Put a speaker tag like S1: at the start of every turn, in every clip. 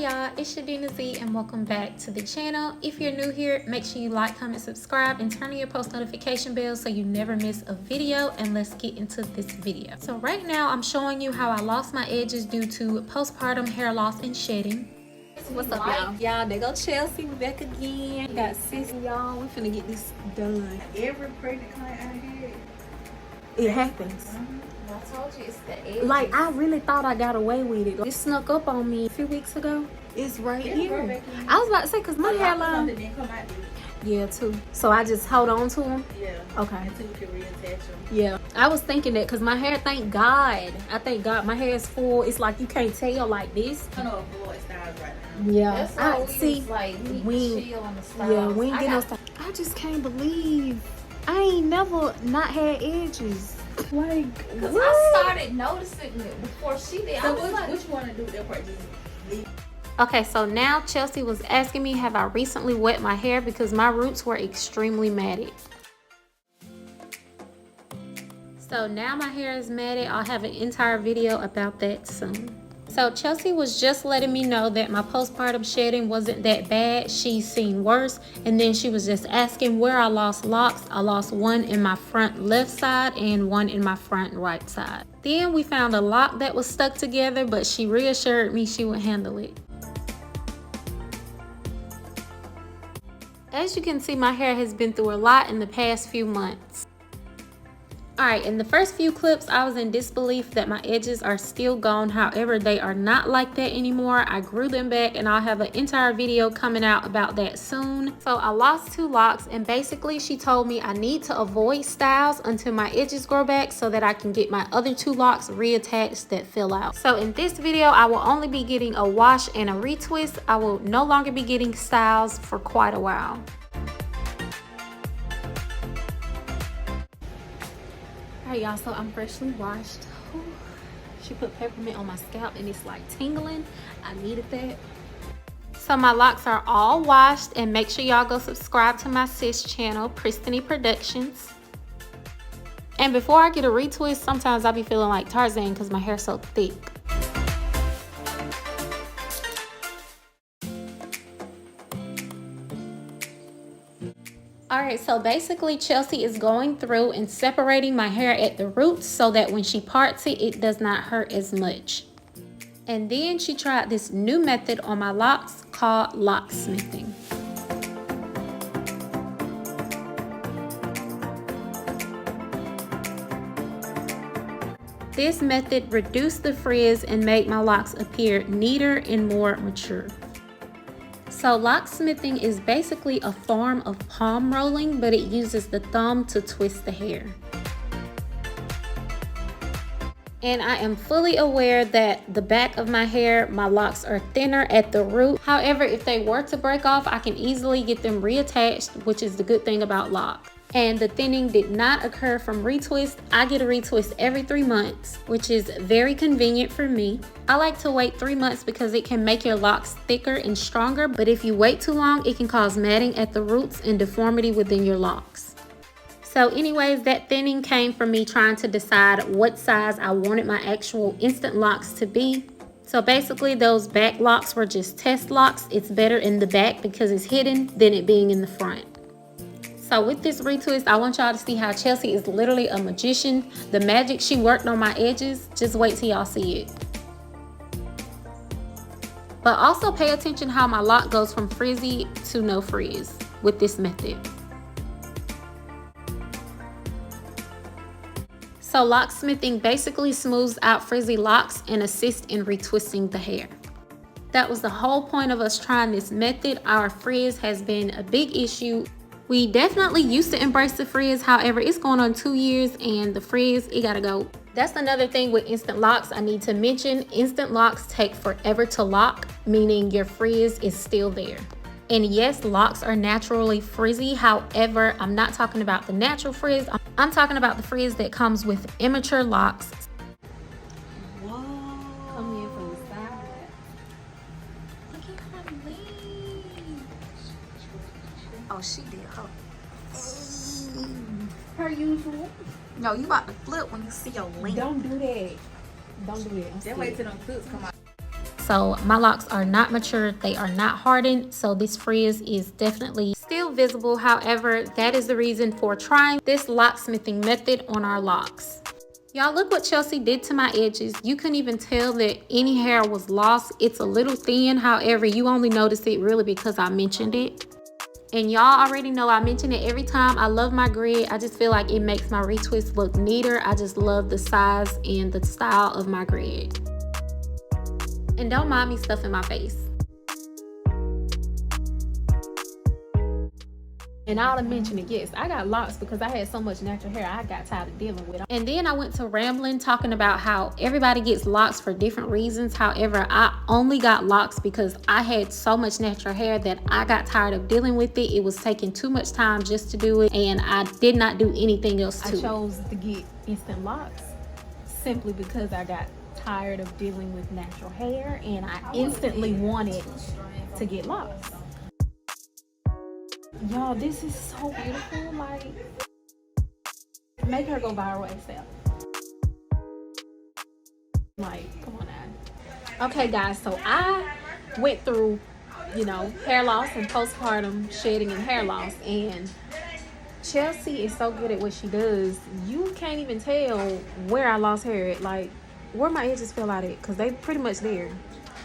S1: y'all, it's your Dina Z and welcome back to the channel. If you're new here, make sure you like, comment, subscribe, and turn on your post notification bell so you never miss a video. And let's get into this video. So right now I'm showing you how I lost my edges due to postpartum hair loss and shedding.
S2: What's up, y'all? Y'all, there go Chelsea. We back again. Got sis, y'all. We finna get this done.
S3: Every pregnant client out here,
S2: it happens.
S1: I told you it's the edges.
S2: Like, I really thought I got away with it. It snuck up on me a few weeks ago. It's right here. I was about to say, because my hairline. Yeah, too. So I just hold on to them?
S3: Yeah.
S2: Okay.
S3: Until you can reattach them.
S2: Yeah. I was thinking that because my hair, thank God. I thank God my hair is full. It's like you can't tell like this.
S3: I know avoid styles right now.
S2: Yeah.
S1: That's why we
S2: see.
S1: Like,
S2: we
S1: chill on the styles.
S2: Yeah, we ain't get no style. I just can't believe I ain't never not had edges. Like,
S1: because I started noticing it before she did.
S3: So
S1: I was like,
S3: what you want to do that part? Just leave.
S1: okay, so now Chelsea was asking me, have I recently wet my hair because my roots were extremely matted. So now my hair is matted. I'll have an entire video about that soon. So Chelsea was just letting me know that my postpartum shedding wasn't that bad. She's seen worse. And then she was just asking where I lost locks. I lost one in my front left side and one in my front right side. Then we found a lock that was stuck together, but she reassured me she would handle it. As you can see, my hair has been through a lot in the past few months. Alright, in the first few clips, I was in disbelief that my edges are still gone. However, they are not like that anymore. I grew them back and I'll have an entire video coming out about that soon. So I lost 2 locks and basically she told me I need to avoid styles until my edges grow back so that I can get my other 2 locks reattached that fell out. So in this video, I will only be getting a wash and a retwist. I will no longer be getting styles for quite a while. Alright y'all, so I'm freshly washed. Whew. She put peppermint on my scalp and it's like tingling. I needed that. So my locks are all washed and make sure y'all go subscribe to my sis channel, Pristiny Productions. And before I get a retwist, sometimes I be feeling like Tarzan because my hair's so thick. Alright, so basically Chelsea is going through and separating my hair at the roots so that when she parts it, it does not hurt as much. And then she tried this new method on my locks called locksmithing. This method reduced the frizz and made my locks appear neater and more mature. So locksmithing is basically a form of palm rolling, but it uses the thumb to twist the hair. And I am fully aware that the back of my hair, my locks are thinner at the root. However, if they were to break off, I can easily get them reattached, which is the good thing about locks. And the thinning did not occur from retwist. I get a retwist every 3 months, which is very convenient for me. I like to wait 3 months because it can make your locks thicker and stronger, but if you wait too long, it can cause matting at the roots and deformity within your locks. So anyways, that thinning came from me trying to decide what size I wanted my actual instant locks to be. So basically those back locks were just test locks. It's better in the back because it's hidden than it being in the front. So with this retwist, I want y'all to see how Chelsea is literally a magician. The magic she worked on my edges, just wait till y'all see it. But also pay attention how my lock goes from frizzy to no frizz with this method. So locksmithing basically smooths out frizzy locks and assists in retwisting the hair. That was the whole point of us trying this method. Our frizz has been a big issue. We definitely used to embrace the frizz, however, it's going on 2 years and the frizz, it gotta go. That's another thing with instant locks I need to mention. Instant locks take forever to lock, meaning your frizz is still there. And yes, locks are naturally frizzy, however, I'm not talking about the natural frizz. I'm talking about the frizz that comes with immature locks.
S2: Whoa. Come in from the side.
S1: Look at her legs.
S2: Oh, she did her usual. No, you about to flip when you see your link.
S3: Don't do that.
S2: Don't do that.
S3: Just wait till them clips come out.
S1: So my locks are not mature, they are not hardened, so this frizz is definitely still visible. However, that is the reason for trying this locksmithing method on our locks. Y'all, look what Chelsea did to my edges. You couldn't even tell that any hair was lost. It's a little thin. However, you only notice it really because I mentioned it. And y'all already know I mention it every time. I love my grid. I just feel like it makes my retwist look neater. I just love the size and the style of my grid. And don't mind me stuffing my face.
S2: And I ought to mention it, yes, I got locks because I had so much natural hair. I got tired of dealing with them.
S1: And then I went to rambling, talking about how everybody gets locks for different reasons. However, I only got locks because I had so much natural hair that I got tired of dealing with it. It was taking too much time just to do it, and I did not do anything else to it.
S2: I chose to get instant locks simply because I got tired of dealing with natural hair and I instantly wanted to get locks. Y'all, this is so beautiful. Like, make her go viral ASAP. Like, come on now. Okay, guys, so I went through, you know, hair loss and postpartum shedding and hair loss, and Chelsea is so good at what she does. You can't even tell where I lost hair at, like where my edges fell out at, because they pretty much there.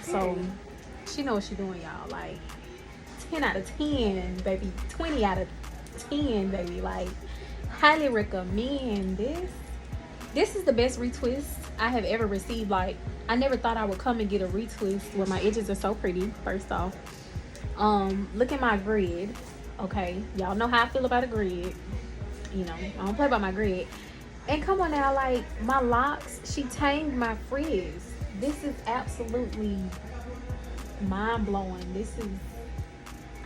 S2: So she knows what she's doing, y'all. Like, 10 out of 10, baby. 20 out of 10, baby. Like, highly recommend this. This is the best retwist I have ever received. Like, I never thought I would come and get a retwist where my edges are so pretty, first off. Look at my grid. Okay, y'all know how I feel about a grid. You know, I don't play about my grid. And come on now, like, my locks, she tamed my frizz. This is absolutely mind-blowing. This is,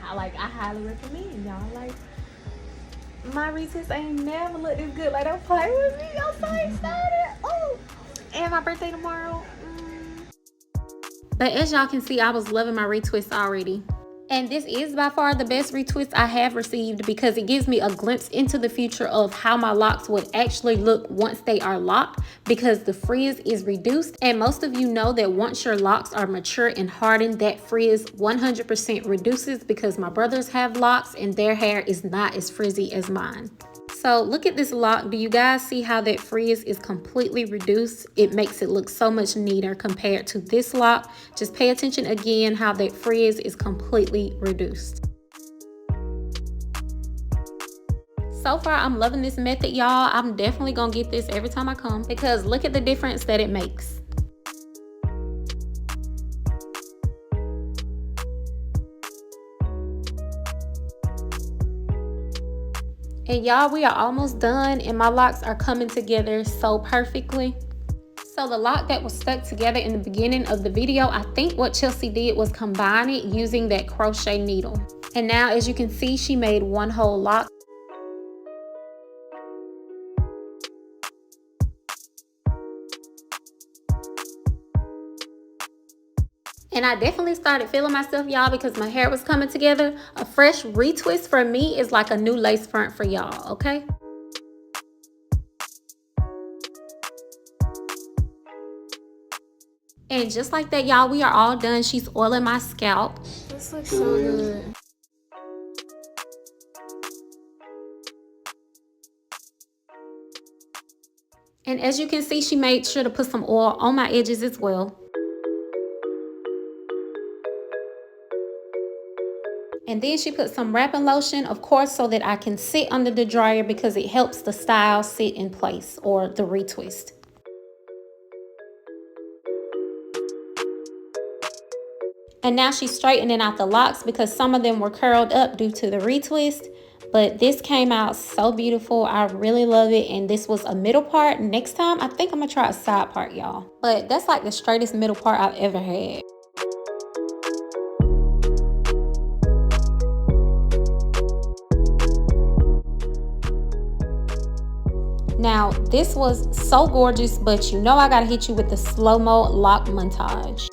S2: I highly recommend, y'all. Like, my retwist ain't never looked this good. Like, don't play with me. I'm so excited. Oh, and my birthday tomorrow.
S1: But as y'all can see, I was loving my retwist already. And this is by far the best retwist I have received because it gives me a glimpse into the future of how my locks would actually look once they are locked, because the frizz is reduced. And most of you know that once your locks are mature and hardened, that frizz 100% reduces, because my brothers have locks and their hair is not as frizzy as mine. So look at this lock. Do you guys see how that frizz is completely reduced? It makes it look so much neater compared to this lock. Just pay attention again how that frizz is completely reduced. So far, I'm loving this method, y'all. I'm definitely gonna get this every time I come because look at the difference that it makes. And y'all, we are almost done and my locks are coming together so perfectly. So the lock that was stuck together in the beginning of the video, I think what Chelsea did was combine it using that crochet needle. And now, as you can see, she made one whole lock. And I definitely started feeling myself, y'all, because my hair was coming together. A fresh retwist for me is like a new lace front for y'all, okay? And just like that, y'all, we are all done. She's oiling my scalp.
S2: This looks so good.
S1: And as you can see, she made sure to put some oil on my edges as well. And then she put some wrapping lotion, of course, so that I can sit under the dryer because it helps the style sit in place, or the retwist. And now she's straightening out the locks because some of them were curled up due to the retwist. But this came out so beautiful. I really love it. And this was a middle part. Next time, I think I'm gonna try a side part, y'all. But that's like the straightest middle part I've ever had. Now, this was so gorgeous, but you know I gotta hit you with the slow-mo lock montage.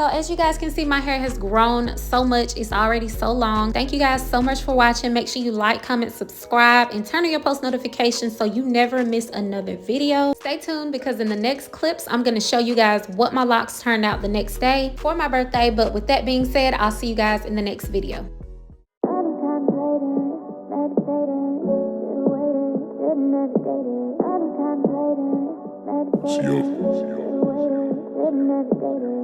S1: So as you guys can see, my hair has grown so much. It's already so long. Thank you guys so much for watching. Make sure you like, comment, subscribe, and turn on your post notifications so you never miss another video. Stay tuned because in the next clips, I'm going to show you guys what my locks turned out the next day for my birthday. But with that being said, I'll see you guys in the next video.
S4: Meditating,